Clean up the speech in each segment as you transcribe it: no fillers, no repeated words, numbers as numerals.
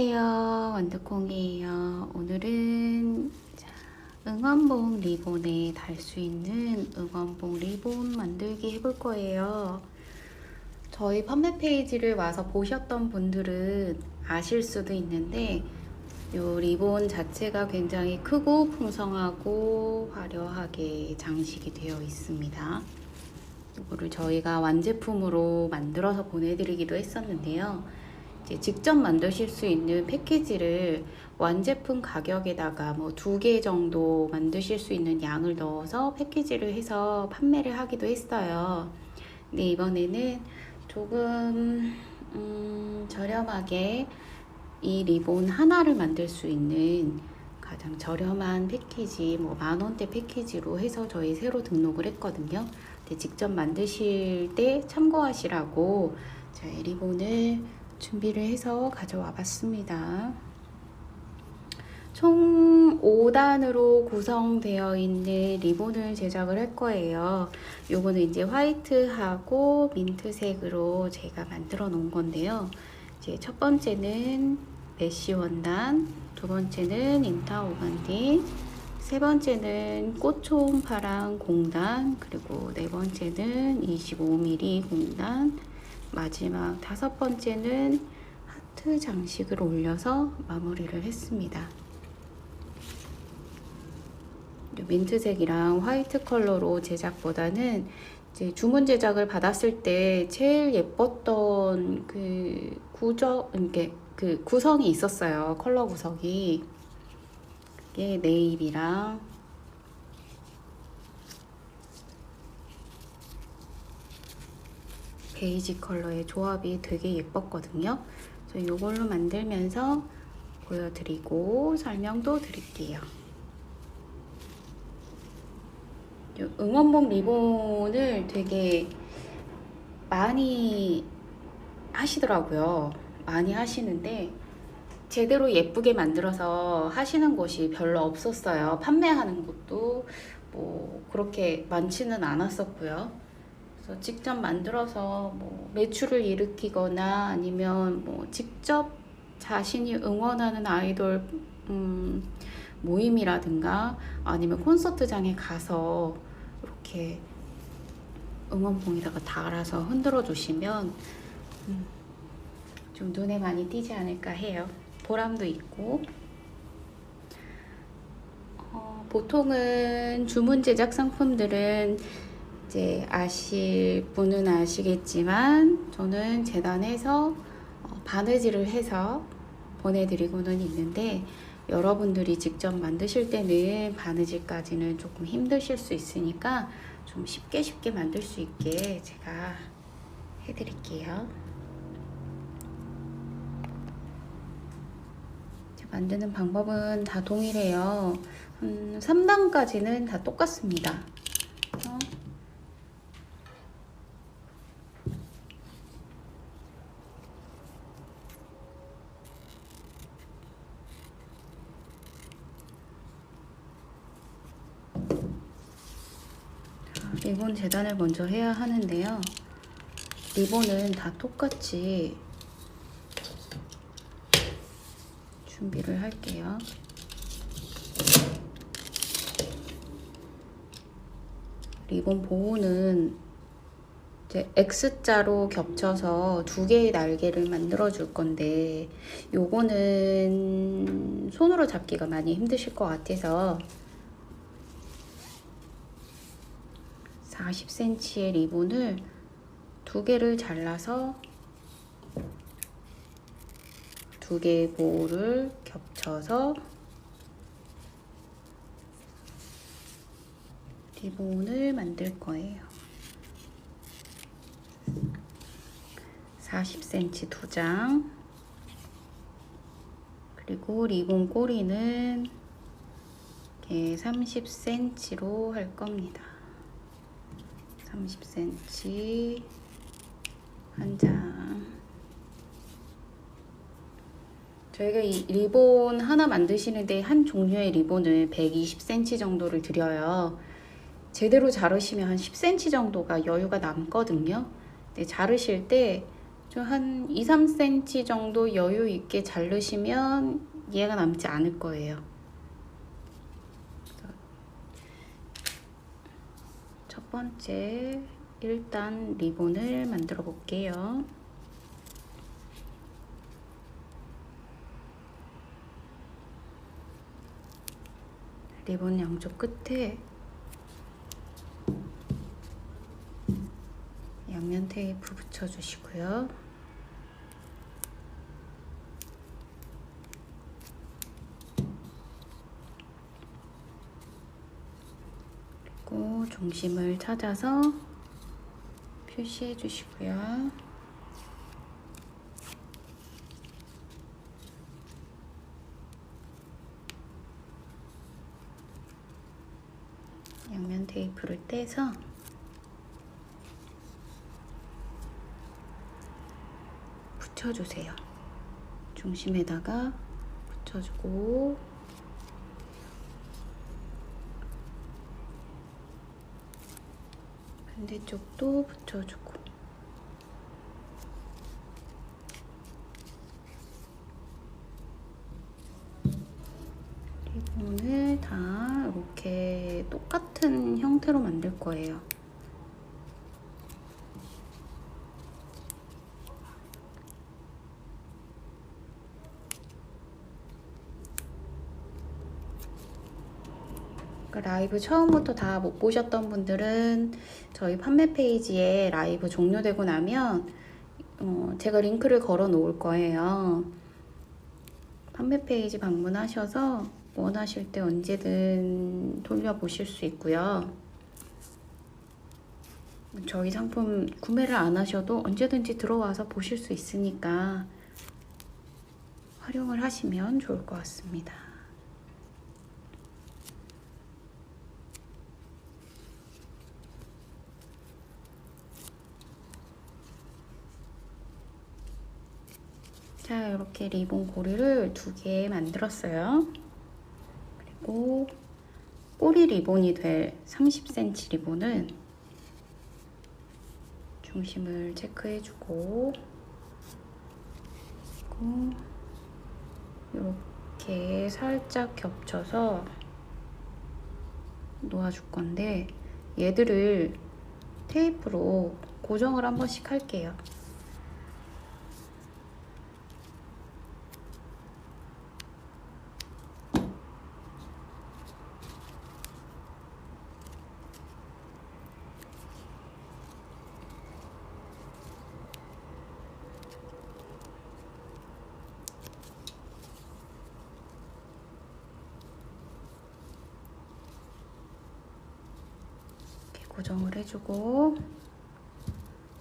안녕하세요, 완두콩이에요. 오늘은 응원봉 리본에 달 수 있는 응원봉 리본 만들기 해볼 거예요. 저희 판매 페이지를 와서 보셨던 분들은 아실 수도 있는데 이 리본 자체가 굉장히 크고 풍성하고 화려하게 장식이 되어 있습니다. 이거를 저희가 완제품으로 만들어서 보내드리기도 했었는데요. 직접 만드실 수 있는 패키지를 완제품 가격에다가 뭐 2개 정도 만드실 수 있는 양을 넣어서 패키지를 해서 판매를 하기도 했어요. 근데 이번에는 조금 저렴하게 이 리본 하나를 만들 수 있는 가장 저렴한 패키지, 뭐 10,000원대 패키지로 해서 저희 새로 등록을 했거든요. 근데 직접 만드실 때 참고하시라고 저희 리본을 준비를 해서 가져와 봤습니다. 총 5단으로 구성되어 있는 리본을 제작을 할 거예요. 요거는 이제 화이트하고 민트색으로 제가 만들어 놓은 건데요. 이제 첫 번째는 메쉬 원단, 두 번째는 인타 오간디, 세 번째는 꽃초음파랑 공단, 그리고 네 번째는 25mm 공단, 마지막 5번째는 하트 장식을 올려서 마무리를 했습니다. 민트색이랑 화이트 컬러로 제작보다는 이제 주문 제작을 받았을 때 제일 예뻤던 그 구성이 있었어요. 컬러 구성이. 이게 네이비랑 베이지 컬러의 조합이 되게 예뻤거든요. 그래서 이걸로 만들면서 보여드리고 설명도 드릴게요. 응원봉 리본을 되게 많이 하시더라고요. 많이 하시는데 제대로 예쁘게 만들어서 하시는 곳이 별로 없었어요. 판매하는 곳도 뭐 그렇게 많지는 않았었고요. 그래서 직접 만들어서 뭐 매출을 일으키거나 아니면 뭐 직접 자신이 응원하는 아이돌 모임이라든가 아니면 콘서트장에 가서 이렇게 응원봉에다가 달아서 흔들어 주시면 좀 눈에 많이 띄지 않을까 해요. 보람도 있고. 보통은 주문 제작 상품들은 이제 아실 분은 아시겠지만 저는 재단해서 바느질을 해서 보내드리고는 있는데 여러분들이 직접 만드실 때는 바느질까지는 조금 힘드실 수 있으니까 좀 쉽게 만들 수 있게 제가 해드릴게요. 만드는 방법은 다 동일해요. 3단까지는 다 똑같습니다. 리본 재단을 먼저 해야 하는데요. 리본은 다 똑같이 준비를 할게요. 리본 보호는 이제 X자로 겹쳐서 2개의 날개를 만들어 줄 건데 요거는 손으로 잡기가 많이 힘드실 것 같아서 40cm의 리본을 2개를 잘라서 2개의 보호를 겹쳐서 리본을 만들 거예요. 40cm 2장, 그리고 리본 꼬리는 이렇게 30cm로 할 겁니다. 30cm 한 장. 저희가 이 리본 하나 만드시는데 한 종류의 리본을 120cm 정도를 들여요. 제대로 자르시면 한 10cm 정도가 여유가 남거든요. 근데 자르실 때 좀 한 2, 3cm 정도 여유 있게 자르시면 얘가 남지 않을 거예요. 첫 번째, 일단 리본을 만들어 볼게요. 리본 양쪽 끝에 양면 테이프 붙여주시고요. 그리고 중심을 찾아서 표시해 주시고요. 양면 테이프를 떼서 붙여주세요. 중심에다가 붙여주고 반대쪽도 붙여주고 리본을 다 이렇게 똑같은 형태로 만들 거예요. 라이브 처음부터 다 못 보셨던 분들은 저희 판매 페이지에 라이브 종료되고 나면 제가 링크를 걸어 놓을 거예요. 판매 페이지 방문하셔서 원하실 때 언제든 돌려보실 수 있고요. 저희 상품 구매를 안 하셔도 언제든지 들어와서 보실 수 있으니까 활용을 하시면 좋을 것 같습니다. 자, 이렇게 리본 고리를 2개 만들었어요. 그리고 꼬리 리본이 될 30cm 리본은 중심을 체크해주고 이렇게 살짝 겹쳐서 놓아줄 건데 얘들을 테이프로 고정을 한 번씩 할게요. 고정을 해주고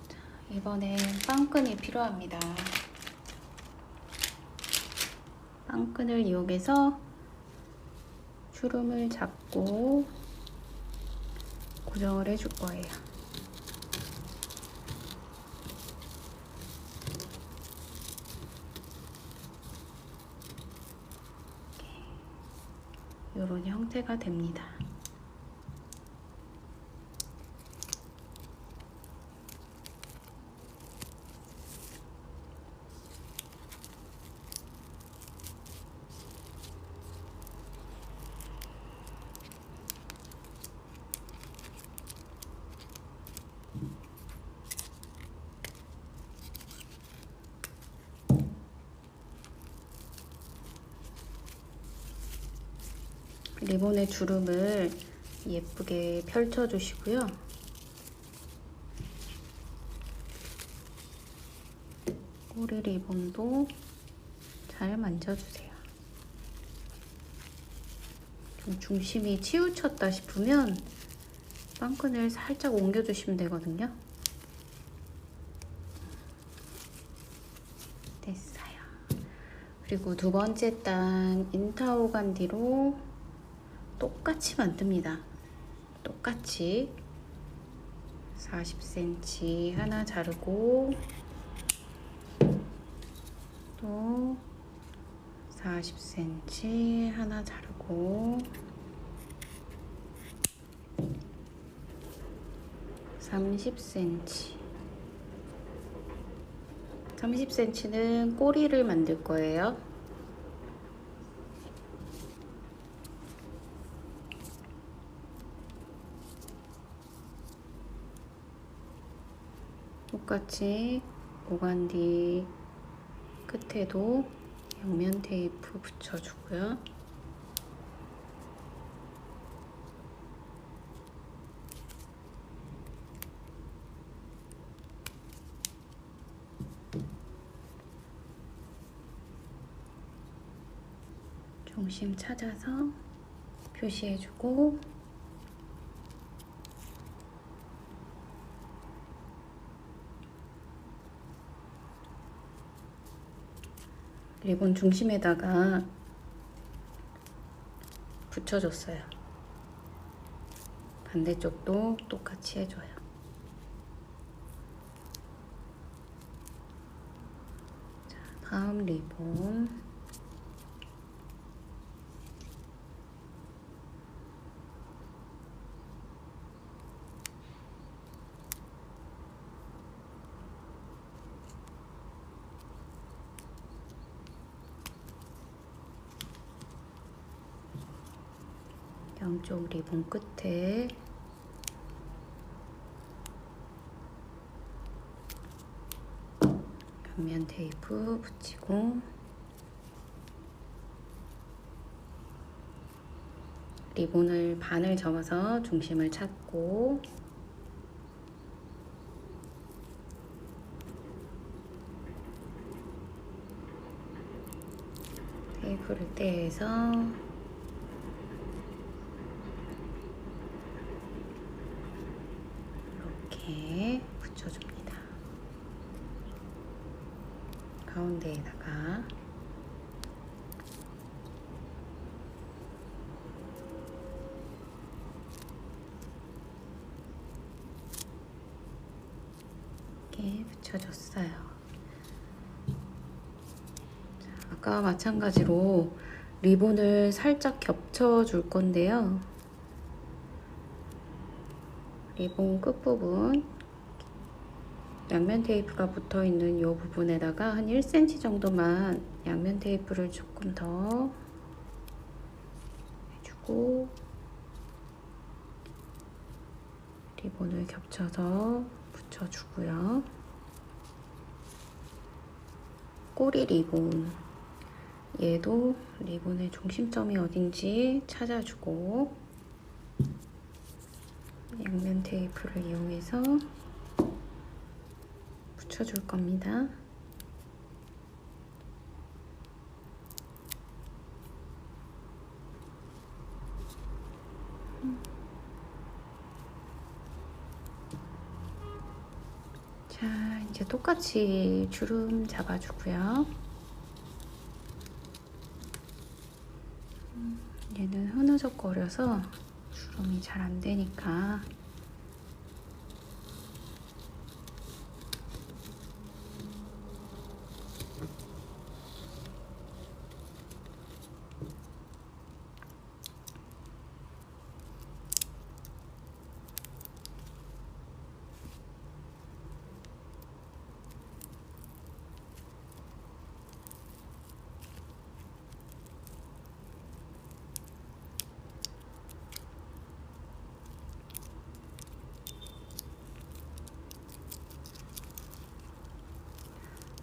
자, 이번엔 빵끈이 필요합니다. 빵끈을 이용해서 주름을 잡고 고정을 해줄 거예요. 이런 형태가 됩니다. 리본의 주름을 예쁘게 펼쳐 주시고요. 꼬리 리본도 잘 만져주세요. 좀 중심이 치우쳤다 싶으면 빵끈을 살짝 옮겨주시면 되거든요. 됐어요. 그리고 두 번째 단 인타오간디로 똑같이 만듭니다. 똑같이 40cm 하나 자르고 또 40cm 하나 자르고 30cm 30cm는 꼬리를 만들 거예요. 똑같이 오간디 끝에도 양면 테이프 붙여주고요. 중심 찾아서 표시해주고 리본 중심에다가 붙여줬어요. 반대쪽도 똑같이 해줘요. 자, 다음 리본 양쪽 리본 끝에 양면 테이프 붙이고 리본을 반을 접어서 중심을 찾고 테이프를 떼서 이렇게 붙여줍니다. 가운데에다가 이렇게 붙여줬어요. 자, 아까와 마찬가지로 리본을 살짝 겹쳐줄 건데요. 리본 끝부분 양면 테이프가 붙어있는 이 부분에다가 한 1cm 정도만 양면 테이프를 조금 더 해주고 리본을 겹쳐서 붙여주고요. 꼬리 리본 얘도 리본의 중심점이 어딘지 찾아주고 양면 테이프를 이용해서 붙여줄 겁니다. 자, 이제 똑같이 주름 잡아주고요. 얘는 흐느적거려서 주름이 잘 안 되니까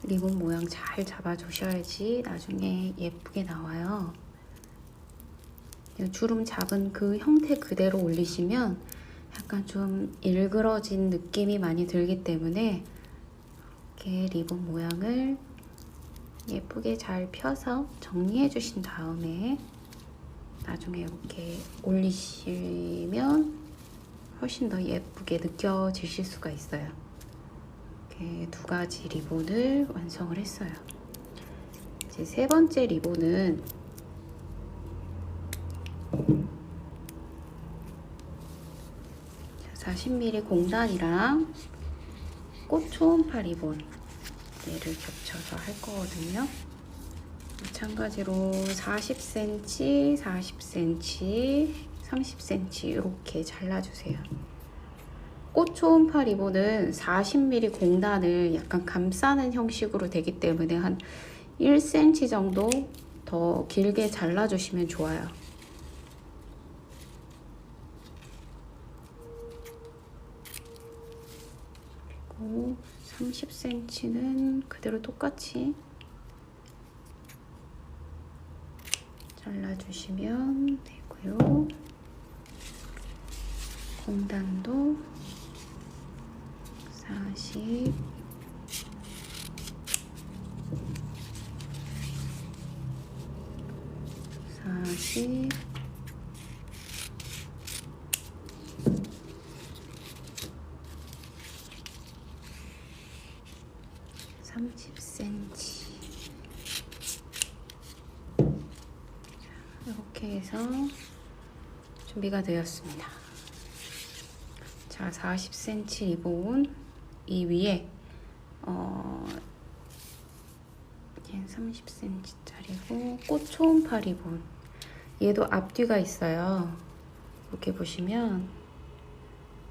리본 모양 잘 잡아주셔야지 나중에 예쁘게 나와요. 주름 잡은 그 형태 그대로 올리시면 약간 좀 일그러진 느낌이 많이 들기 때문에 이렇게 리본 모양을 예쁘게 잘 펴서 정리해 주신 다음에 나중에 이렇게 올리시면 훨씬 더 예쁘게 느껴지실 수가 있어요. 이렇게 두 가지 리본을 완성을 했어요. 이제 세 번째 리본은 자, 40mm 공단이랑 꽃 초음파 리본 얘를 겹쳐서 할 거거든요. 마찬가지로 40cm, 40cm, 30cm 이렇게 잘라주세요. 꽃 초음파 리본은 40mm 공단을 약간 감싸는 형식으로 되기 때문에 한 1cm 정도 더 길게 잘라주시면 좋아요. 그리고 30cm는 그대로 똑같이 잘라주시면 되고요. 공단도 40, 40, 30cm 이렇게 해서 준비가 되었습니다. 자, 40cm 리본 이 위에 30cm짜리고 꽃 초음파 리본, 얘도 앞뒤가 있어요. 이렇게 보시면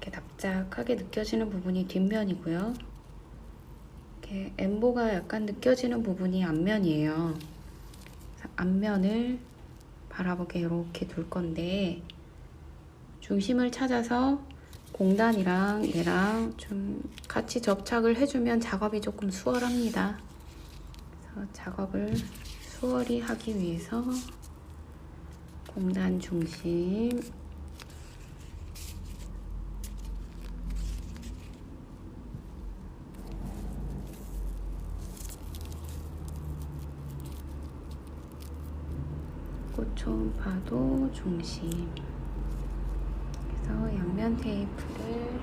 이렇게 납작하게 느껴지는 부분이 뒷면이고요. 이렇게 엠보가 약간 느껴지는 부분이 앞면이에요. 앞면을 바라보게 이렇게 둘 건데, 중심을 찾아서 공단이랑 얘랑 좀 같이 접착을 해주면 작업이 조금 수월합니다. 그래서 작업을 수월히 하기 위해서 공단 중심, 꽃 초음파도 중심. 그래서 양면 테이프를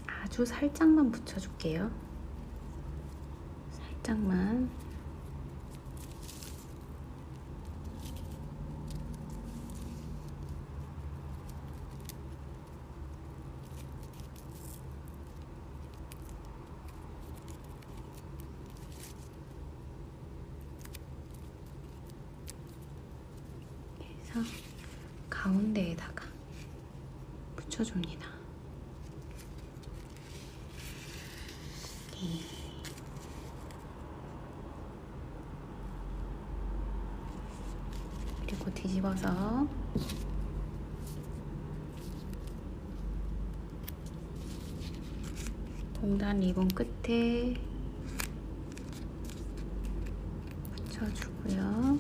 아주 살짝만 붙여줄게요. 살짝만. 그래서 가운데에다가 붙여줍니다. 그리고 뒤집어서 공단 리본 끝에 붙여주고요.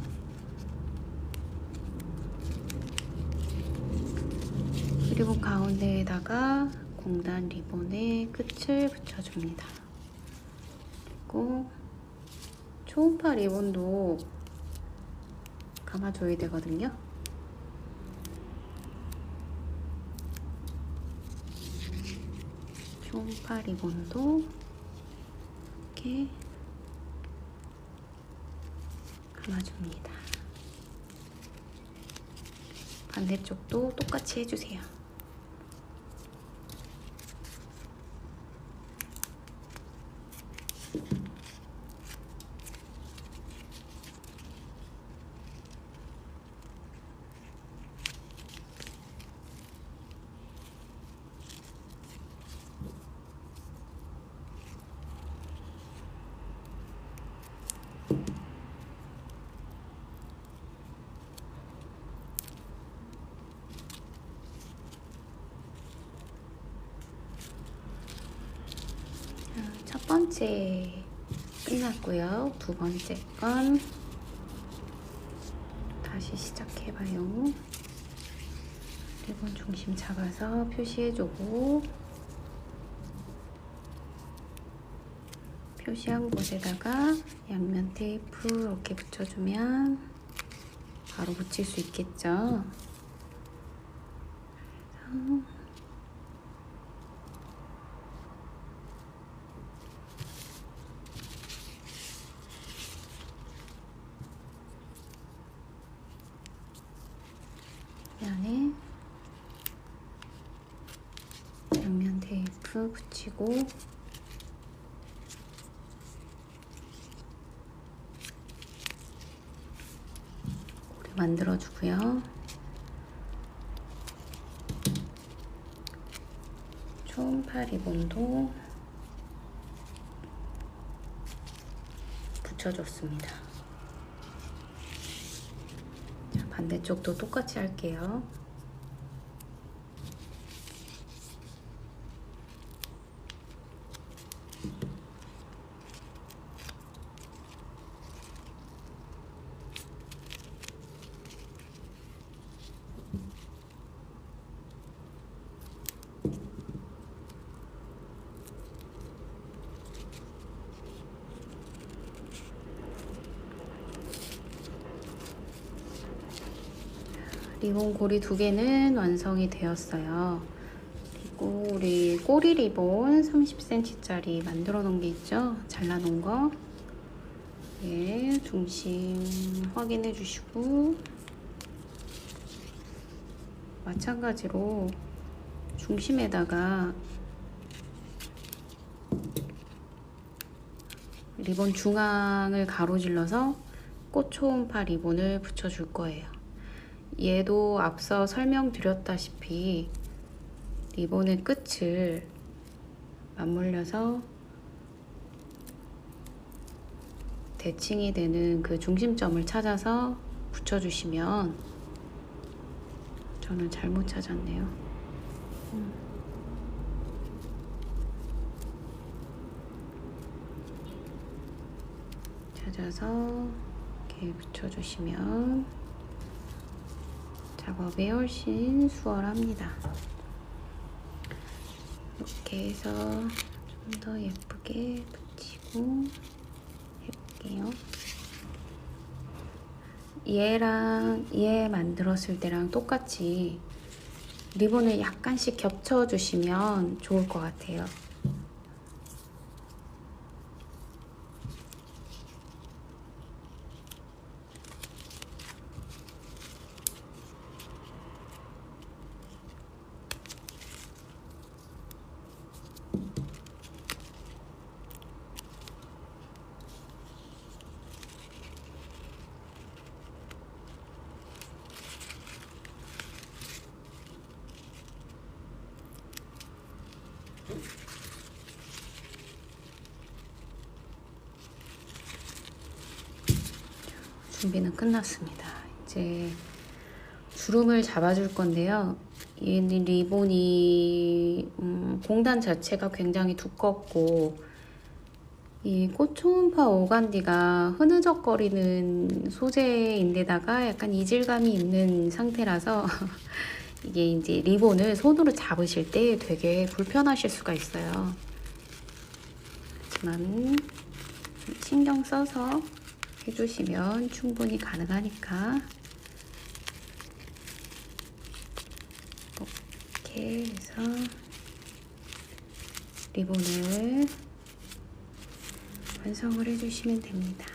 그리고 가운데에다가 공단 리본의 끝을 붙여줍니다. 그리고 초음파 리본도 감아줘야 되거든요. 초음파 리본도 이렇게 감아줍니다. 반대쪽도 똑같이 해주세요. 첫 번째 끝났고요. 두 번째 건 다시 시작해봐요. 리본 중심 잡아서 표시해주고, 표시한 곳에다가 양면 테이프 이렇게 붙여주면 바로 붙일 수 있겠죠. 면에 양면 테이프 붙이고, 만들어 주고요. 초음파 리본도 붙여줬습니다. 자, 반대쪽도 똑같이 할게요. 리본 고리 2개는 완성이 되었어요. 그리고 우리 꼬리 리본 30cm짜리 만들어 놓은 게 있죠? 잘라 놓은 거. 예, 중심 확인해 주시고, 마찬가지로 중심에다가 리본 중앙을 가로질러서 꽃 초음파 리본을 붙여줄 거예요. 얘도 앞서 설명드렸다시피 리본의 끝을 맞물려서 대칭이 되는 그 중심점을 찾아서 붙여주시면, 저는 잘못 찾았네요. 찾아서 이렇게 붙여주시면 작업이 훨씬 수월합니다. 이렇게 해서 좀 더 예쁘게 붙이고 해볼게요. 얘랑 얘 만들었을 때랑 똑같이 리본을 약간씩 겹쳐주시면 좋을 것 같아요. 준비는 끝났습니다. 이제 주름을 잡아줄 건데요. 얘는 리본이 공단 자체가 굉장히 두껍고, 이 꽃초음파 오간디가 흐느적거리는 소재인데다가 약간 이질감이 있는 상태라서 이게 이제 리본을 손으로 잡으실 때 되게 불편하실 수가 있어요. 하지만 신경 써서 해주시면 충분히 가능하니까 이렇게 해서 리본을 완성을 해주시면 됩니다.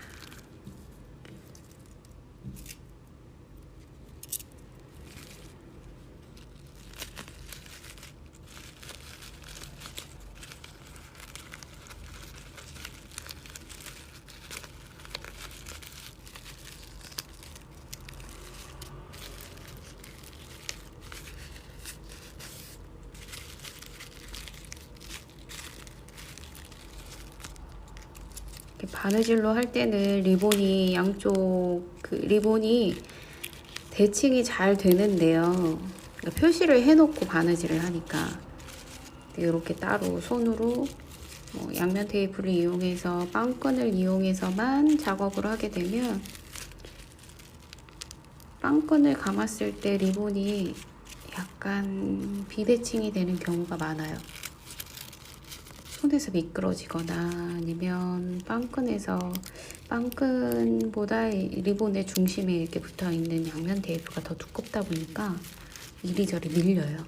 바느질로 할 때는 리본이 양쪽 리본이 대칭이 잘 되는데요. 그러니까 표시를 해놓고 바느질을 하니까 이렇게 따로 손으로 양면 테이프를 이용해서 빵끈을 이용해서만 작업을 하게 되면 빵끈을 감았을 때 리본이 약간 비대칭이 되는 경우가 많아요. 손에서 미끄러지거나 아니면 빵끈보다 리본의 중심에 이렇게 붙어있는 양면 테이프가 더 두껍다 보니까 이리저리 밀려요.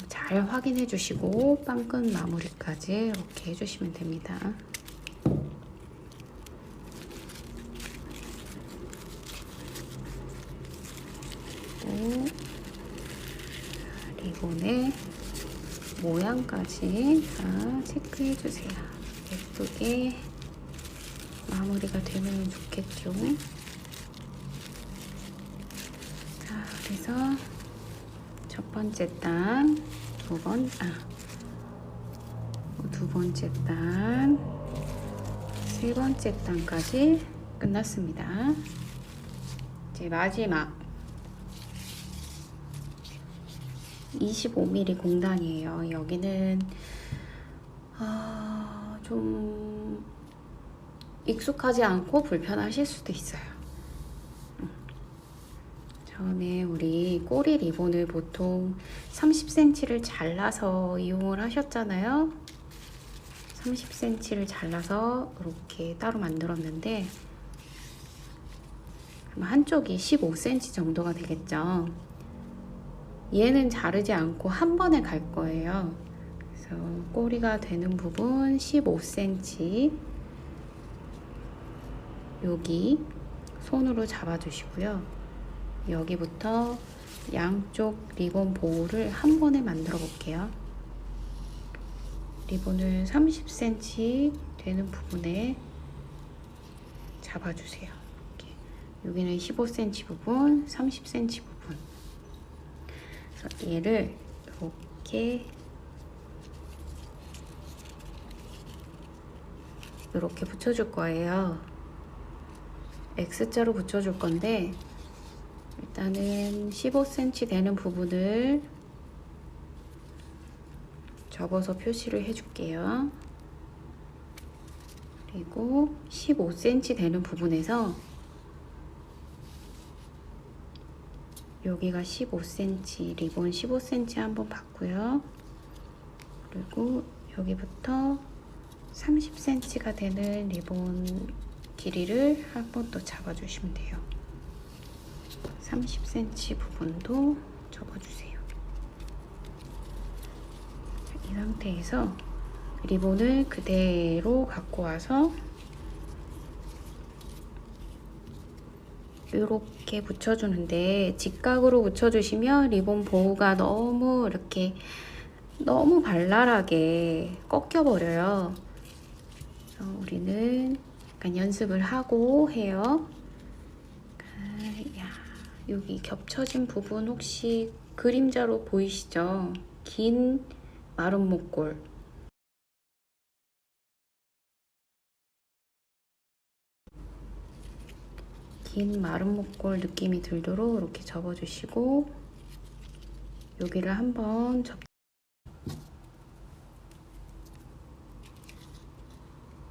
잘 확인해 주시고 빵끈 마무리까지 이렇게 해주시면 됩니다. 그리고 리본의 모양까지 다 체크해 주세요. 예쁘게 마무리가 되면 좋겠죠. 자, 그래서 첫 번째 단, 두 번째 단, 세 번째 단까지 끝났습니다. 이제 마지막 25mm 공단이에요. 여기는 좀 익숙하지 않고 불편하실 수도 있어요. 처음에 우리 꼬리 리본을 보통 30cm를 잘라서 이용을 하셨잖아요. 30cm를 잘라서 이렇게 따로 만들었는데 한쪽이 15cm 정도가 되겠죠. 얘는 자르지 않고 한 번에 갈 거예요. 그래서 꼬리가 되는 부분 15cm 여기 손으로 잡아주시고요. 여기부터 양쪽 리본 보호를 한 번에 만들어 볼게요. 리본을 30cm 되는 부분에 잡아주세요. 이렇게. 여기는 15cm 부분, 30cm 부분. 그래서 얘를 이렇게 붙여줄 거예요. X자로 붙여줄 건데 일단은 15cm 되는 부분을 접어서 표시를 해줄게요. 그리고 15cm 되는 부분에서 여기가 15cm, 리본 15cm 한번 봤고요. 그리고 여기부터 30cm가 되는 리본 길이를 한 번 더 잡아주시면 돼요. 30cm 부분도 접어주세요. 이 상태에서 리본을 그대로 갖고 와서 이렇게 붙여주는데 직각으로 붙여주시면 리본 보호가 너무 발랄하게 꺾여버려요. 그래서 우리는 약간 연습을 하고 해요. 여기 겹쳐진 부분 혹시 그림자로 보이시죠? 긴 마른 목골. 긴 마른 목골 느낌이 들도록 이렇게 접어주시고 여기를 한번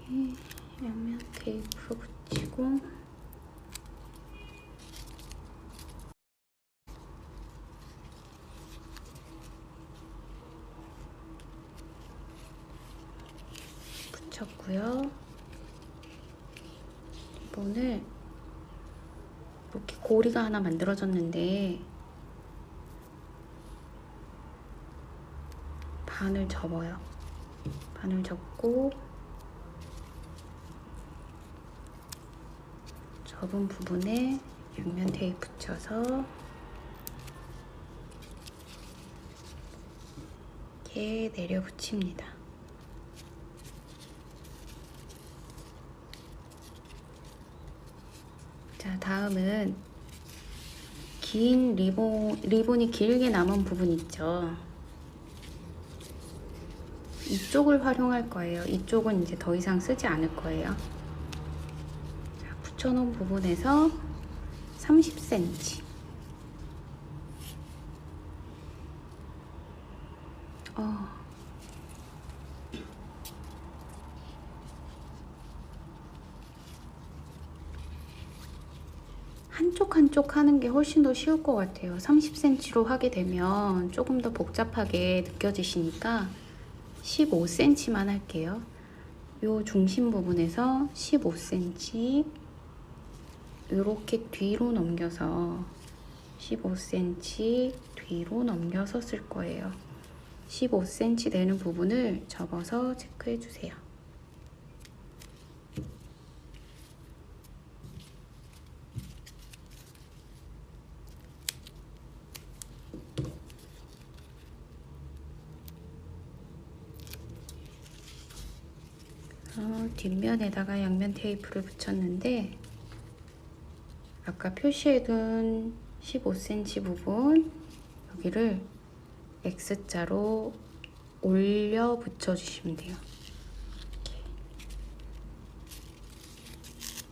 옆면 테이프 붙이고 붙였고요. 리본을 이렇게 고리가 하나 만들어졌는데 반을 접어요. 반을 접고 접은 부분에 옆면 테이프 붙여서 이렇게 내려 붙입니다. 자, 다음은 긴 리본이 길게 남은 부분 있죠. 이쪽을 활용할 거예요. 이쪽은 이제 더 이상 쓰지 않을 거예요. 자, 붙여놓은 부분에서 30cm. 한쪽 하는 게 훨씬 더 쉬울 것 같아요. 30cm로 하게 되면 조금 더 복잡하게 느껴지시니까 15cm만 할게요. 요 중심 부분에서 15cm 이렇게 뒤로 넘겨서 15cm 뒤로 넘겨서 쓸 거예요. 15cm 되는 부분을 접어서 체크해 주세요. 뒷면에다가 양면 테이프를 붙였는데 아까 표시해둔 15cm 부분 여기를 X자로 올려 붙여주시면 돼요. 이렇게.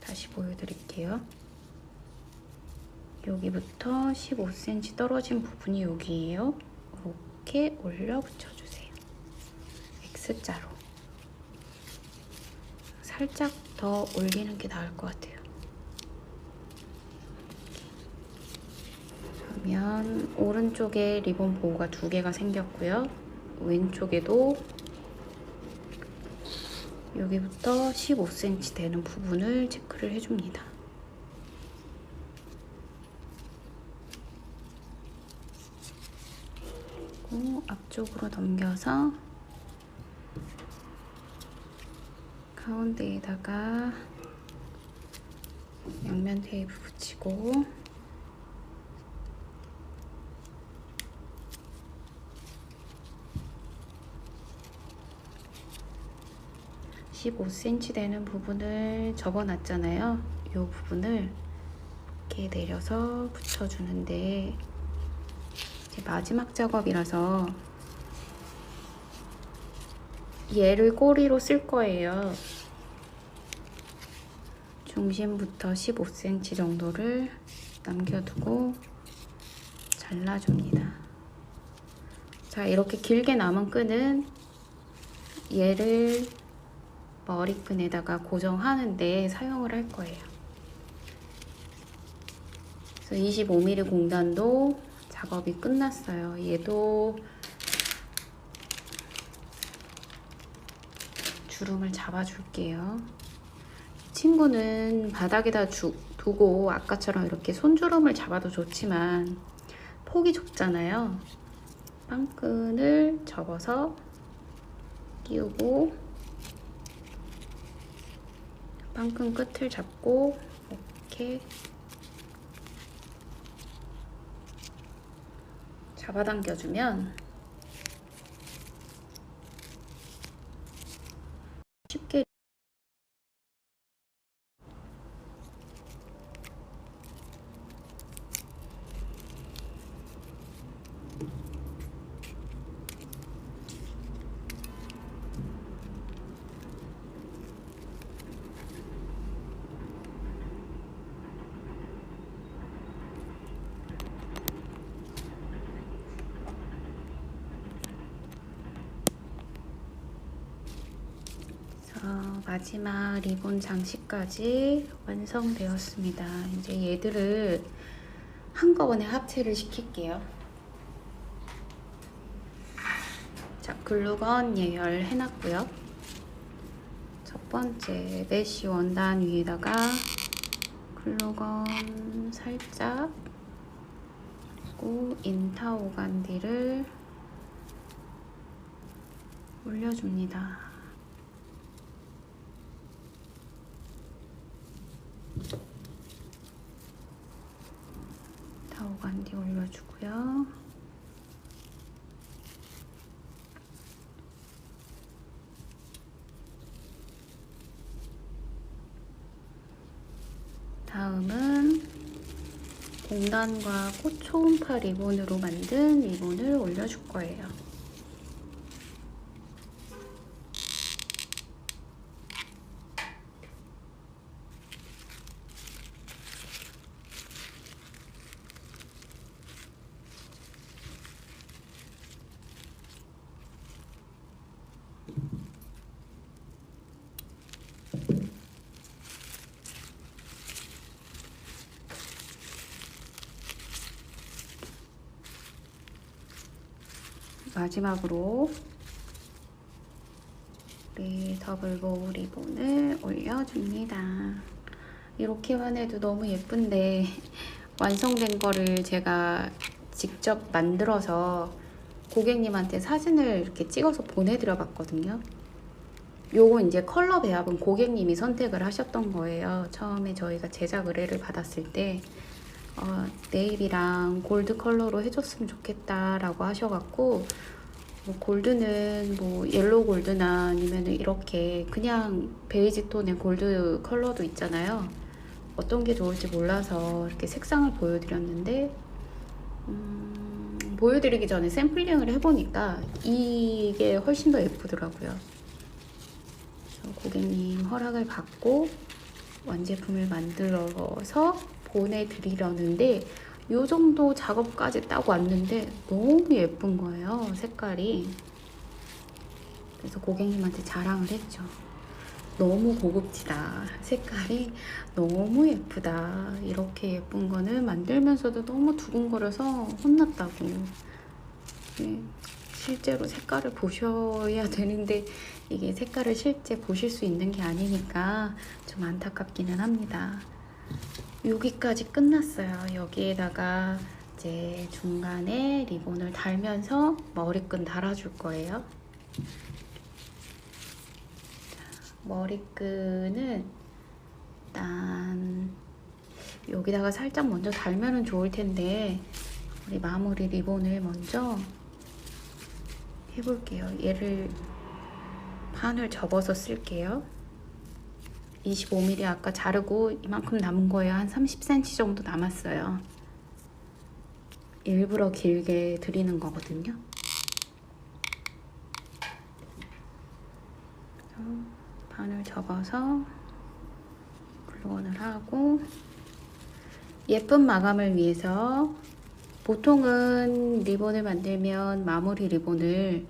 다시 보여드릴게요. 여기부터 15cm 떨어진 부분이 여기예요. 이렇게 올려 붙여주세요. X자로. 살짝 더 올리는 게 나을 것 같아요. 그러면 오른쪽에 리본 보호가 2개가 생겼고요. 왼쪽에도 여기부터 15cm 되는 부분을 체크를 해줍니다. 그리고 앞쪽으로 넘겨서 가운데에다가 양면 테이프 붙이고 15cm 되는 부분을 접어놨잖아요. 이 부분을 이렇게 내려서 붙여주는데 이제 마지막 작업이라서 얘를 꼬리로 쓸 거예요. 중심부터 15cm 정도를 남겨두고 잘라줍니다. 자, 이렇게 길게 남은 끈은 얘를 머리끈에다가 고정하는데 사용을 할 거예요. 그래서 25mm 공단도 작업이 끝났어요. 얘도 주름을 잡아줄게요. 친구는 바닥에다 두고 아까처럼 이렇게 손주름을 잡아도 좋지만 폭이 좁잖아요. 빵끈을 접어서 끼우고 빵끈 끝을 잡고 이렇게 잡아당겨주면 쉽게 마지막 리본 장식까지 완성되었습니다. 이제 얘들을 한꺼번에 합체를 시킬게요. 자, 글루건 예열 해놨고요. 첫 번째 메쉬 원단 위에다가 글루건 살짝 그리고 인타 오간디를 올려줍니다. 오간디 올려주고요. 다음은 공단과 꽃 초음파 리본으로 만든 리본을 올려줄 거예요. 마지막으로 우리 더블보우 리본을 올려줍니다. 이렇게만 해도 너무 예쁜데 완성된 거를 제가 직접 만들어서 고객님한테 사진을 이렇게 찍어서 보내드려 봤거든요. 요거 이제 컬러 배합은 고객님이 선택을 하셨던 거예요. 처음에 저희가 제작 의뢰를 받았을 때 네이비랑 골드 컬러로 해줬으면 좋겠다 라고 하셔갖고 뭐 골드는 뭐 옐로우 골드나 아니면은 이렇게 그냥 베이지 톤의 골드 컬러도 있잖아요. 어떤 게 좋을지 몰라서 이렇게 색상을 보여드렸는데 보여드리기 전에 샘플링을 해보니까 이게 훨씬 더 예쁘더라고요. 그래서 고객님 허락을 받고 완제품을 만들어서 보내드리려는데 이 정도 작업까지 딱 왔는데 너무 예쁜 거예요, 색깔이. 그래서 고객님한테 자랑을 했죠. 너무 고급지다. 색깔이 너무 예쁘다. 이렇게 예쁜 거는 만들면서도 너무 두근거려서 혼났다고. 네, 실제로 색깔을 보셔야 되는데 이게 색깔을 실제 보실 수 있는 게 아니니까 좀 안타깝기는 합니다. 여기까지 끝났어요. 여기에다가 이제 중간에 리본을 달면서 머리끈 달아줄 거예요. 머리끈은 일단 여기다가 살짝 먼저 달면은 좋을 텐데 우리 마무리 리본을 먼저 해볼게요. 얘를 판을 접어서 쓸게요. 25mm 아까 자르고 이만큼 남은 거예요. 한 30cm 정도 남았어요. 일부러 길게 드리는 거거든요. 판을 접어서 글루건을 하고 예쁜 마감을 위해서 보통은 리본을 만들면 마무리 리본을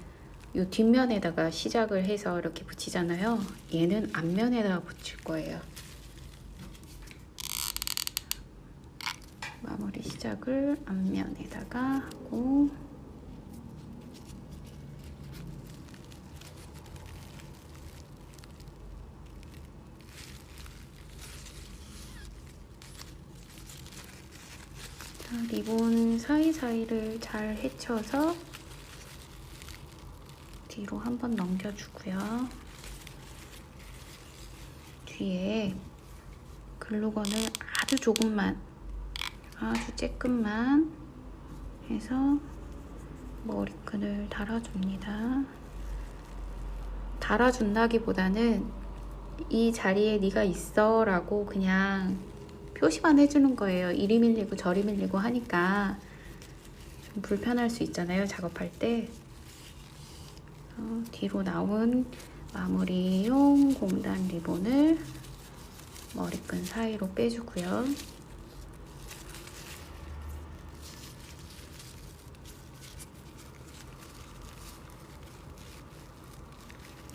이 뒷면에다가 시작을 해서 이렇게 붙이잖아요. 얘는 앞면에다가 붙일 거예요. 마무리 시작을 앞면에다가 하고 자, 리본 사이사이를 잘 헤쳐서 뒤로 한번 넘겨주고요. 뒤에 글루건을 아주 조금만, 아주 쬐끔만 해서 머리끈을 달아줍니다. 달아준다기보다는 이 자리에 네가 있어 라고 그냥 표시만 해주는 거예요. 이리 밀리고 저리 밀리고 하니까 좀 불편할 수 있잖아요, 작업할 때. 뒤로 나온 마무리용 공단 리본을 머리끈 사이로 빼주고요.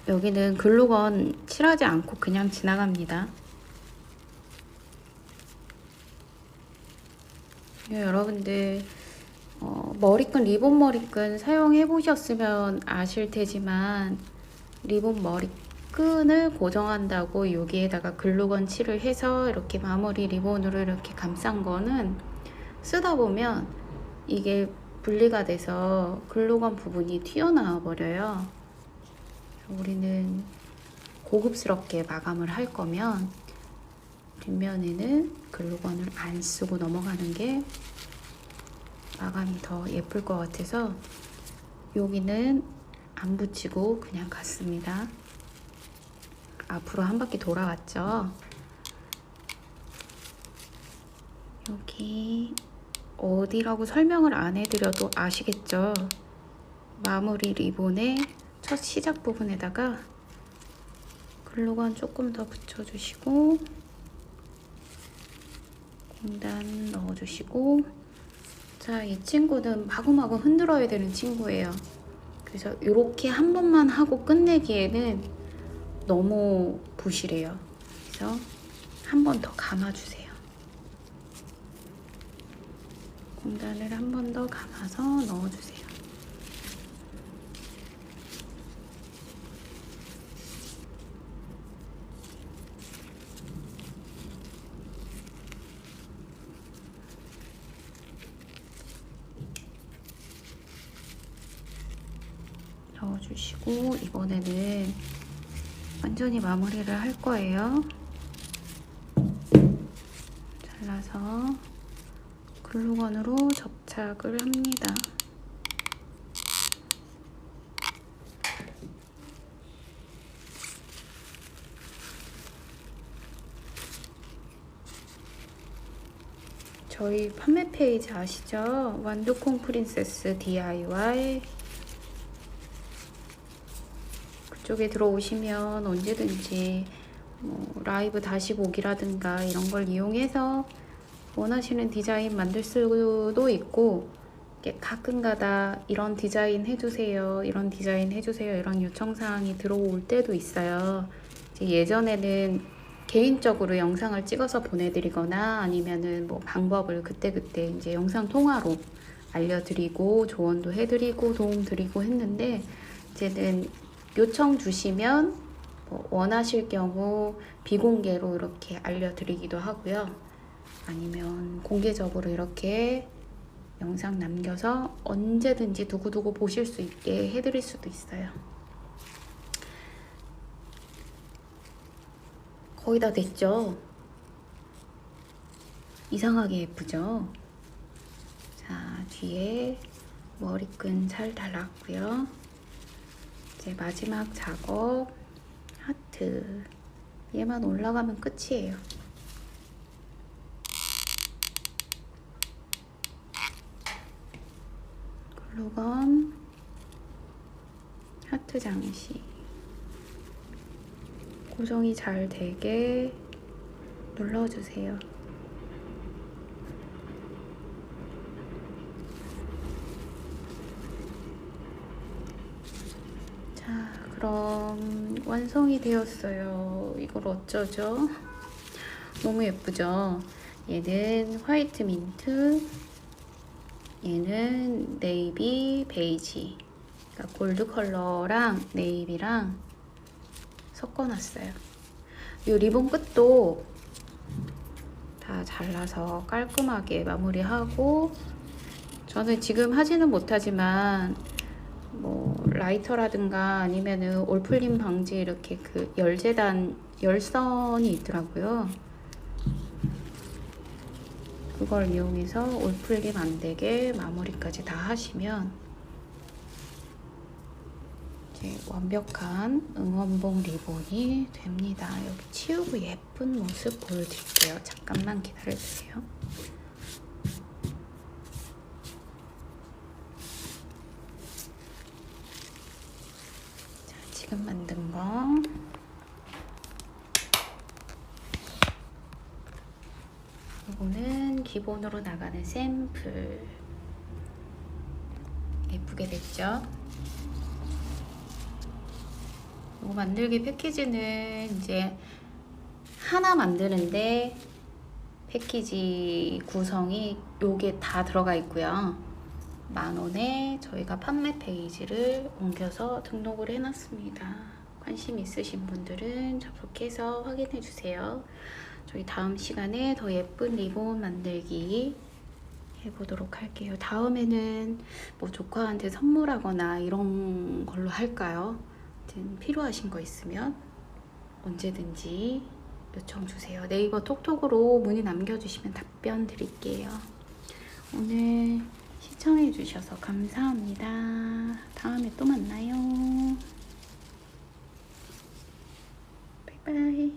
여기는 글루건 칠하지 않고 그냥 지나갑니다. 여러분들 머리끈, 리본 머리끈 사용해 보셨으면 아실 테지만 리본 머리끈을 고정한다고 여기에다가 글루건 칠을 해서 이렇게 마무리 리본으로 이렇게 감싼 거는 쓰다 보면 이게 분리가 돼서 글루건 부분이 튀어나와 버려요. 우리는 고급스럽게 마감을 할 거면 뒷면에는 글루건을 안 쓰고 넘어가는 게 마감이 더 예쁠 것 같아서 여기는 안 붙이고 그냥 갔습니다. 앞으로 한 바퀴 돌아왔죠. 여기 어디라고 설명을 안 해드려도 아시겠죠? 마무리 리본의 첫 시작 부분에다가 글루건 조금 더 붙여주시고 공단 넣어주시고, 자, 이 친구는 마구마구 흔들어야 되는 친구예요. 그래서 이렇게 한 번만 하고 끝내기에는 너무 부실해요. 그래서 한 번 더 감아주세요. 공단을 한 번 더 감아서 넣어주세요. 넣어주시고 이번에는 완전히 마무리를 할 거예요. 잘라서 글루건으로 접착을 합니다. 저희 판매 페이지 아시죠? 완두콩 프린세스 DIY. 그쪽에 들어오시면 언제든지 뭐 라이브 다시 보기라든가 이런 걸 이용해서 원하시는 디자인 만들 수도 있고, 가끔가다 이런 디자인 해주세요, 이런 디자인 해주세요, 이런 요청사항이 들어올 때도 있어요. 예전에는 개인적으로 영상을 찍어서 보내드리거나 아니면은 뭐 방법을 그때그때 이제 영상 통화로 알려드리고 조언도 해드리고 도움드리고 했는데, 이제는 요청 주시면 뭐 원하실 경우 비공개로 이렇게 알려드리기도 하고요. 아니면 공개적으로 이렇게 영상 남겨서 언제든지 두고두고 보실 수 있게 해드릴 수도 있어요. 거의 다 됐죠? 이상하게 예쁘죠? 자, 뒤에 머리끈 잘 달았고요. 이제 마지막 작업, 하트. 얘만 올라가면 끝이에요. 글루건, 하트 장식. 고정이 잘 되게 눌러주세요. 자, 그럼 완성이 되었어요. 이걸 어쩌죠? 너무 예쁘죠? 얘는 화이트 민트, 얘는 네이비 베이지. 그러니까 골드 컬러랑 네이비랑 섞어놨어요. 이 리본 끝도 다 잘라서 깔끔하게 마무리하고, 저는 지금 하지는 못하지만 뭐 라이터라든가 아니면은 올풀림 방지 이렇게 그 열재단 열선이 있더라고요. 그걸 이용해서 올풀림 안 되게 마무리까지 다 하시면 이제 완벽한 응원봉 리본이 됩니다. 여기 치우고 예쁜 모습 보여드릴게요. 잠깐만 기다려주세요. 자, 지금 만든 거 이거는 기본으로 나가는 샘플. 예쁘게 됐죠? 이거 만들기 패키지는 이제 하나 만드는데 패키지 구성이 요게 다 들어가 있고요. 10,000원에 저희가 판매 페이지를 옮겨서 등록을 해놨습니다. 관심 있으신 분들은 접속해서 확인해 주세요. 저희 다음 시간에 더 예쁜 리본 만들기 해보도록 할게요. 다음에는 뭐 조카한테 선물하거나 이런 걸로 할까요? 필요하신 거 있으면 언제든지 요청 주세요. 네이버 톡톡으로 문의 남겨주시면 답변 드릴게요. 오늘 시청해 주셔서 감사합니다. 다음에 또 만나요. 바이바이.